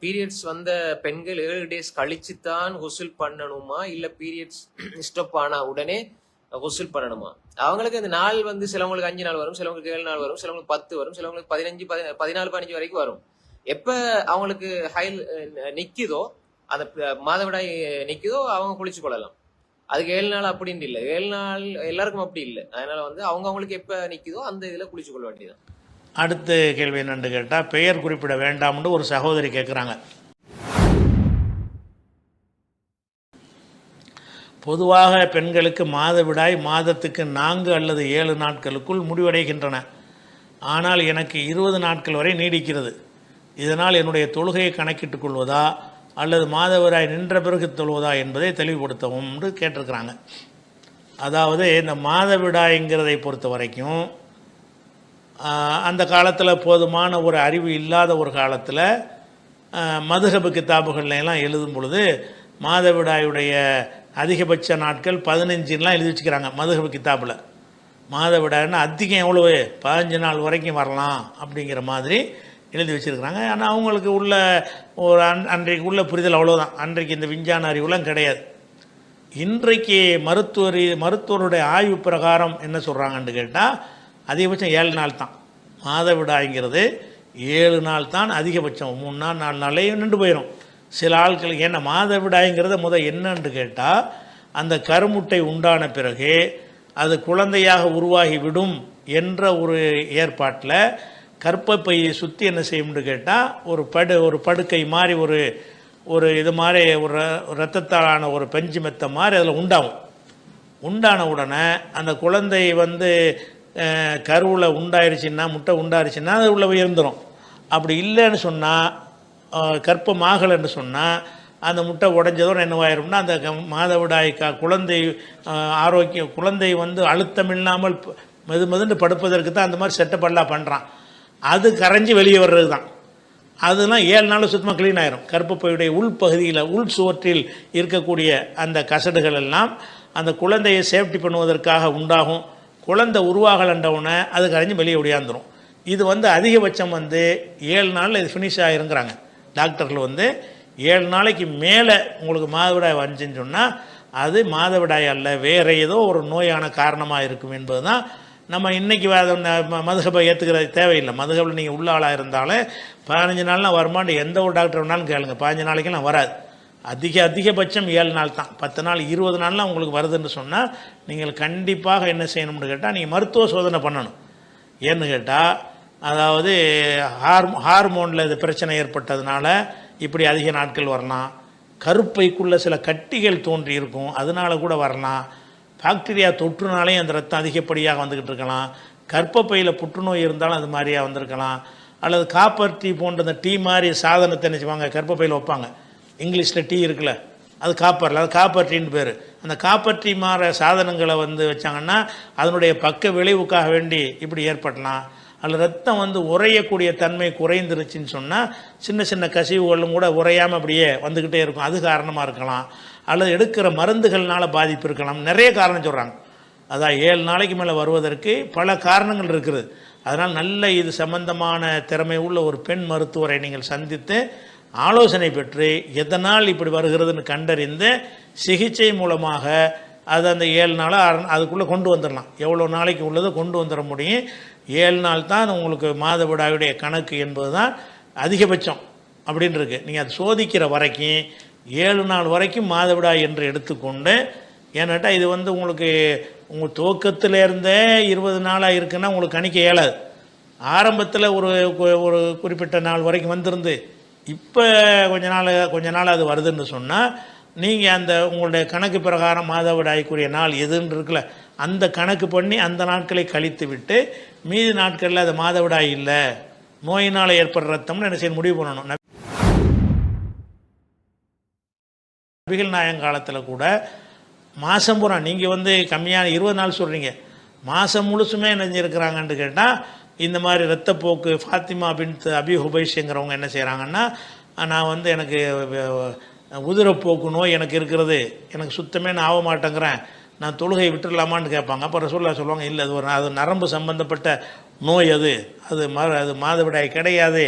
Periods வந்த பெண்கள் 7 days கழிச்சு தான் குசுல் பண்ணணுமா இல்ல பீரியட்ஸ் ஸ்டாப் ஆனா உடனே குசுல் பண்ணணுமா? அவங்களுக்கு அந்த நாள் வந்து சிலவங்களுக்கு 5 நாள் வரும், சிலவங்களுக்கு 7 நாள் வரும், சிலவங்களுக்கு 10 வரும், சிலவங்களுக்கு 15 14 15 வரைக்கும் வரும். எப்ப அவங்களுக்கு ஹைல் நிக்குதோ அந்த மாதவிடாய் நிக்குதோ அவங்க குளிச்சு கொள்ளலாம். அதுக்கு 7 நாள் அப்படின்னு இல்லை, 7 நாள் எல்லாருக்கும் அப்படி இல்லை. அதனால வந்து அவங்களுக்கு எப்ப நிக்குதோ அந்த இதுல குளிச்சு கொள்ள வேண்டியதான். அடுத்த கேள்வி என்னன்னு கேட்டால், பெயர் குறிப்பிட வேண்டாம்னு ஒரு சகோதரி கேட்குறாங்க. பொதுவாக பெண்களுக்கு மாதவிடாய் மாதத்துக்கு 4 அல்லது 7 நாட்களுக்குள் முடிவடைகின்றன. ஆனால் எனக்கு 20 நாட்கள் வரை நீடிக்கிறது. இதனால் என்னுடைய தொழுகையை கணக்கிட்டுக் கொள்வதா அல்லது மாதவிடாய் நின்ற பிறகு தொழுவதா என்பதை தெளிவுபடுத்தவும் என்று கேட்டிருக்கிறாங்க. அதாவது இந்த மாதவிடாய்ங்கிறதை பொறுத்த வரைக்கும் அந்த காலத்தில் போதுமான ஒரு அறிவு இல்லாத ஒரு காலத்தில் மதுஹபு கிதாபுகள்லாம் எழுதும் பொழுது மாதவிடாயுடைய அதிகபட்ச நாட்கள் 15லாம் எழுதி வச்சுக்கிறாங்க. மதுஹபு கிதாபில் மாதவிடாய்னா அதிகம் எவ்வளவு 15 நாள் வரைக்கும் வரலாம் அப்படிங்கிற மாதிரி எழுதி வச்சுருக்கிறாங்க. ஆனால் அவங்களுக்கு உள்ள ஒரு அன்றைக்கு உள்ள புரிதல் அவ்வளோதான். அன்றைக்கு இந்த விஞ்ஞான அறிவுலாம் கிடையாது. இன்றைக்கு மருத்துவருடைய ஆய்வு பிரகாரம் என்ன சொல்கிறாங்கன்னு கேட்டால், அதிகபட்சம் 7 நாள் தான் மாதவிடாய்ங்கிறது. 7 நாள் தான் அதிகபட்சம். 3 நாள் 4 நாளே நின்று போயிடும் சில ஆட்களுக்கு. ஏன்னா மாதவிடாய்ங்கிறத என்னன்னு கேட்டால், அந்த கருமுட்டை உண்டான பிறகு அது குழந்தையாக உருவாகி விடும் என்ற ஒரு ஏற்பாட்டில் கர்ப்பப்பையை சுற்றி என்ன செய்யும்னு கேட்டால், ஒரு படுக்கை மாதிரி ஒரு இது மாதிரி ஒரு இரத்தத்தாலான ஒரு பெஞ்சு மெத்த மாதிரி அதில் உண்டான உடனே அந்த குழந்தை வந்து கருவில் உண்டாயிருச்சுன்னா, முட்டை உண்டாயிருச்சுன்னா அது உள்ள இருந்துடும். அப்படி இல்லைன்னு சொன்னால், கர்ப்பமாகலைன்னு சொன்னால், அந்த முட்டை உடைஞ்சதோடு என்னவாயிரும்னா அந்த மாதவிடாய் குழந்தை ஆரோக்கியம், குழந்தை வந்து அழுத்தம் இல்லாமல் மெதுன்னு படுப்பதற்கு தான் அந்த மாதிரி செட்டப்பெல்லாம் பண்ணுறான். அது கரைஞ்சி வெளியே வர்றது தான். அதெல்லாம் 7 நாள் சுத்தமாக க்ளீன் ஆயிரும். கர்ப்பப்பையுடைய உள்பகுதியில் உள் சுவற்றில் இருக்கக்கூடிய அந்த கசடுகள் எல்லாம் அந்த குழந்தையை சேஃப்டி பண்ணுவதற்காக உண்டாகும். குழந்தை உருவாகலண்டவுடனே அது கரைஞ்சி வெளியே ஒடியாந்துடும். இது வந்து அதிகபட்சம் 7 நாளில் இது ஃபினிஷ் ஆகிருங்கிறாங்க டாக்டர்கள். 7 நாளைக்கு மேலே உங்களுக்கு மாதவிடாய் வந்துச்சுன்னு சொன்னால் அது மாதவிடாய் அல்ல, வேறு ஏதோ ஒரு நோயான காரணமாக இருக்கும் என்பது தான். நம்ம இன்றைக்கி மதுஹபை ஏற்றுக்கிறது தேவையில்லை. மதுஹபில் நீங்கள் உள்ள ஆளாக இருந்தாலும் 15 நாள்லாம் வருமானு எந்த ஒரு டாக்டர் வேணாலும் கேளுங்க, 15 நாளைக்கெல்லாம் வராது. அதிகபட்சம் 7 நாள் தான். 10 நாள் 20 நாள்லாம் உங்களுக்கு வருதுன்னு சொன்னால் நீங்கள் கண்டிப்பாக என்ன செய்யணும்னு கேட்டால், நீங்கள் மருத்துவ சோதனை பண்ணணும். ஏன்னு கேட்டால், அதாவது ஹார்மோனில் இது பிரச்சனை ஏற்பட்டதுனால இப்படி அதிக நாட்கள் வரலாம். கருப்பைக்குள்ளே சில கட்டிகள் தோன்றி இருக்கும், அதனால கூட வரலாம். பாக்டீரியா தொற்றுனாலே அந்த ரத்தம் அதிகப்படியாக வந்துக்கிட்டு இருக்கலாம். கர்ப்பப்பையில் புற்றுநோய் இருந்தாலும் அது மாதிரியாக வந்திருக்கலாம். அல்லது காப்பர் டீ போன்ற அந்த டீ மாதிரி சாதனத்தை நினச்சிவாங்க கர்ப்பப்பையில் வைப்பாங்க. இங்கிலீஷில் டீ இருக்குல்ல, அது காப்பரில், அது காப்பர் டீன்னு பேர். அந்த காப்பர் டீ மாதிரி சாதனங்களை வச்சாங்கன்னா அதனுடைய பக்க விளைவுக்காக வேண்டி இப்படி ஏற்படலாம். அதில் ரத்தம் உறையக்கூடிய தன்மை குறைந்துருச்சுன்னு சொன்னால் சின்ன சின்ன கசிவுகளும் கூட உறையாமல் அப்படியே வந்துக்கிட்டே இருக்கும், அது காரணமாக இருக்கலாம். அல்லது எடுக்கிற மருந்துகள்னால பாதிப்பு இருக்கலாம். நிறைய காரணம் சொல்கிறாங்க. அதான் 7 நாளைக்கு மேலே வருவதற்கு பல காரணங்கள் இருக்குது. அதனால் நல்ல இது சம்பந்தமான திறமை உள்ள ஒரு பெண் மருத்துவரை நீங்கள் சந்தித்து ஆலோசனை பெற்று எதனால் இப்படி வருகிறதுன்னு கண்டறிந்து சிகிச்சை மூலமாக அது அந்த 7 நாளாக அதுக்குள்ளே கொண்டு வந்துடலாம். எவ்வளோ நாளைக்கு உள்ளதை கொண்டு வந்துட முடியும். 7 நாள் தான் உங்களுக்கு மாதவிடாயுடைய கணக்கு என்பது தான் அதிகபட்சம் அப்படின்னு இருக்குது. நீங்கள் அது சோதிக்கிற வரைக்கும் 7 நாள் வரைக்கும் மாதவிடாய் என்று எடுத்துக்கொண்டு, ஏன்னாட்டா இது உங்களுக்கு உங்கள் துவக்கத்திலேருந்தே 20 நாளாக இருக்குன்னா உங்களுக்கு கணிக்க இயலாது. ஆரம்பத்தில் ஒரு குறிப்பிட்ட நாள் வரைக்கும் வந்திருந்து இப்போ கொஞ்ச நாள் அது வருதுன்னு சொன்னால், நீங்கள் அந்த உங்களுடைய கணக்கு பிரகாரம் மாதவிடாய்க்குரிய நாள் எதுன்னு இருக்குல்ல, அந்த கணக்கு பண்ணி அந்த நாட்களை கழித்து விட்டு மீதி நாட்களில் அது மாதவிடாய் இல்லை, நோயினால் ஏற்படுற ரத்தம்னு என்ன செய்ய முடிவு பண்ணணும். நபிகள் நாயங்காலத்தில் கூட மாதம் பூரா நீங்கள் கம்மியான 20 நாள் சொல்கிறீங்க, மாதம் முழுசுமே நினைஞ்சிருக்கிறாங்கன்னு கேட்டால், இந்த மாதிரி இரத்தப்போக்கு ஃபாத்திமா பின்த் அபி ஹுபைஷுங்கிறவங்க என்ன செய்கிறாங்கன்னா, நான் எனக்கு உதிரப்போக்கு நோய் எனக்கு இருக்கிறது, எனக்கு சுத்தமே நான் ஆக மாட்டேங்கிறேன், நான் தொழுகை விட்டுடலாமான்னு கேட்பாங்க. அப்போ ரசூலுல்லாஹ் சொல்லுவாங்க, இல்லை அது நரம்பு சம்பந்தப்பட்ட நோய், அது மாதவிடாய் கிடையாது,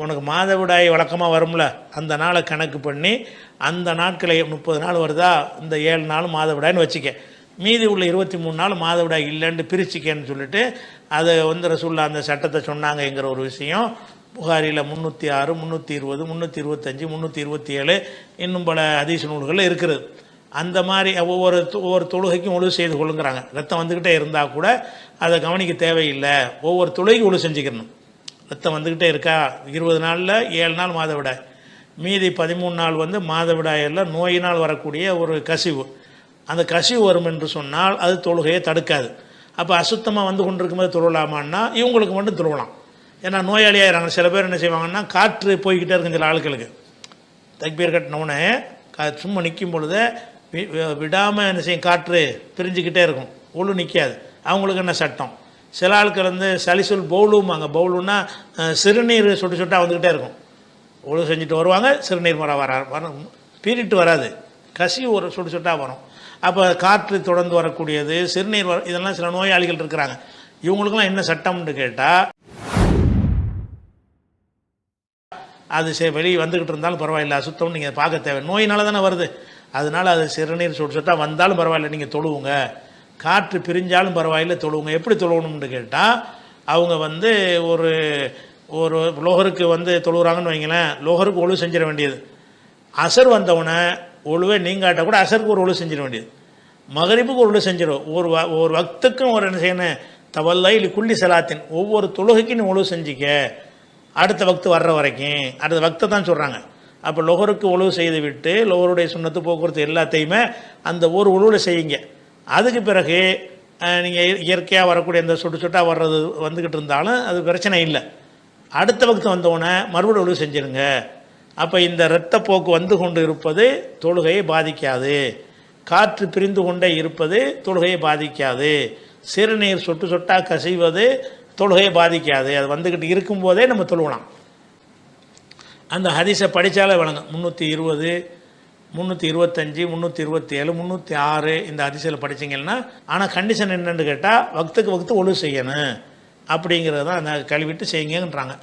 உனக்கு மாதவிடாய் வழக்கமாக வரும்ல, அந்த நாளை கணக்கு பண்ணி அந்த நாட்களை 30 நாள் வருதா, இந்த 7 நாள் மாதவிடாய்னு வச்சுக்க, மீதி உள்ள 23 நாள் மாதவிடாய் இல்லைன்னு பிரிச்சுக்கன்னு சொல்லிட்டு அதை வந்து ரசூலுல்லாஹ் அந்த சட்டத்தை சொன்னாங்கங்கிற ஒரு விஷயம் புகாரியில் 306, 320, 325, 327 இன்னும் பல ஹதீஸ் நூல்களில் இருக்கிறது. அந்த மாதிரி ஒவ்வொரு தொழுகைக்கும் ஒழுவு செய்து கொள்ளுங்கிறாங்க. ரத்தம் வந்துக்கிட்டே இருந்தால் கூட அதை கவனிக்க தேவையில்லை, ஒவ்வொரு தொழுகைக்கும் ஒழுவு செஞ்சுக்கணும். ரத்தம் வந்துக்கிட்டே இருக்கா, 20 நாளில் 7 நாள் மாதவிடாய், மீதி 13 நாள் வந்து மாதவிடாயில் நோயினால் வரக்கூடிய ஒரு கசிவு, அந்த கசிவு வரும் என்று சொன்னால் அது தொழுகையை தடுக்காது. அப்போ அசுத்தமாக வந்து கொண்டிருக்கும்போது தொழலாமான்னா இவங்களுக்கு மட்டும் தொழலாம். ஏன்னா நோயாளியாகிறாங்க. சில பேர் என்ன செய்வாங்கன்னா, காற்று போய்கிட்டே இருக்கும் சில ஆட்களுக்கு, தக்பீர் கட்டினவுடனே சும்மா நிற்கும் பொழுது விடாமல் என்ன செய்யும், காற்று பிரிஞ்சுக்கிட்டே இருக்கும், ஒழு நிற்காது. அவங்களுக்கு என்ன சட்டம்? சில ஆட்கள் வந்து சலிசுல் பவுலுமாங்க, பவுலுன்னா சிறுநீர் சொட்டு சொட்டாக வந்துக்கிட்டே இருக்கும், ஒழு செஞ்சுட்டு வருவாங்க, சிறுநீர் வரும், பீரிட்டு வராது, கசி ஒரு சொட்டு சொட்டாக வரும். அப்போ காற்று தொடர்ந்து வரக்கூடியது, சிறுநீர் இதெல்லாம் சில நோயாளிகள் இருக்கிறாங்க. இவங்களுக்கெல்லாம் என்ன சட்டம்னு கேட்டால், அது வெளியே வந்துக்கிட்டு இருந்தாலும் பரவாயில்லை, அசுத்தம்னு நீங்கள் பார்க்க தேவை, நோயினால தானே வருது, அதனால் அது சிறுநீர் சொட்டு சொட்டாக வந்தாலும் பரவாயில்லை, நீங்கள் தொழுவுங்க, காற்று பிரிஞ்சாலும் பரவாயில்லை தொழுவுங்க. எப்படி தொழுவணும்னு கேட்டால், அவங்க வந்து ஒரு ஒரு லோகருக்கு வந்து தொழுகிறாங்கன்னு வைங்களேன், லோகருக்கு ஒழு செஞ்சிட வேண்டியது, அசர் வந்தவனை ஒழுவே நீங்காட்ட கூட அசருக்கு ஒரு ஒழு செஞ்சிட வேண்டியது, மகரிப்புக்கு ஒரு ஒழு செஞ்சிடும். ஒரு வக்துக்கும் ஒரு என்ன செய்யணும், தவல்லை இல்லை குள்ளி செலாத்தின், ஒவ்வொரு தொழுகைக்கும் நீ ஒழு செஞ்சிக்க, அடுத்த வக்து வர்ற வரைக்கும், அடுத்த வக்தை தான் சொல்கிறாங்க. அப்போ லொஹருக்கு ஒழுவு செய்து விட்டு லொஹருடைய சுண்ணத்து போக்குவரத்து எல்லாத்தையுமே அந்த ஒரு ஒழுவில் செய்யுங்க. அதுக்கு பிறகு நீங்கள் இயற்கையாக வரக்கூடிய இந்த சொட்டு சொட்டாக வர்றது வந்துக்கிட்டு இருந்தாலும் அது பிரச்சனை இல்லை. அடுத்த வக்து வந்தவுடனே மறுபடியும் ஒழுவு செஞ்சிருங்க. அப்போ இந்த இரத்த போக்கு வந்து கொண்டு இருப்பது தொழுகையை பாதிக்காது, காற்று பிரிந்து கொண்டே இருப்பது தொழுகையை பாதிக்காது, சிறுநீர் சொட்டு சொட்டாக கசிவது தொழுகையை பாதிக்காது. அது வந்துக்கிட்டு இருக்கும்போதே நம்ம தொழுவலாம். அந்த ஹதீஸை படித்தாலே வழங்கும். 320, 325, 327, 306 இந்த ஹதீஸில் படிச்சிங்கன்னா. ஆனால் கண்டிஷன் என்னென்னு கேட்டால், வக்துக்கு வக்து ஒழு செய்யணும் அப்படிங்கிறது தான் அந்த கழுவிட்டு செய்யுங்கன்றாங்க.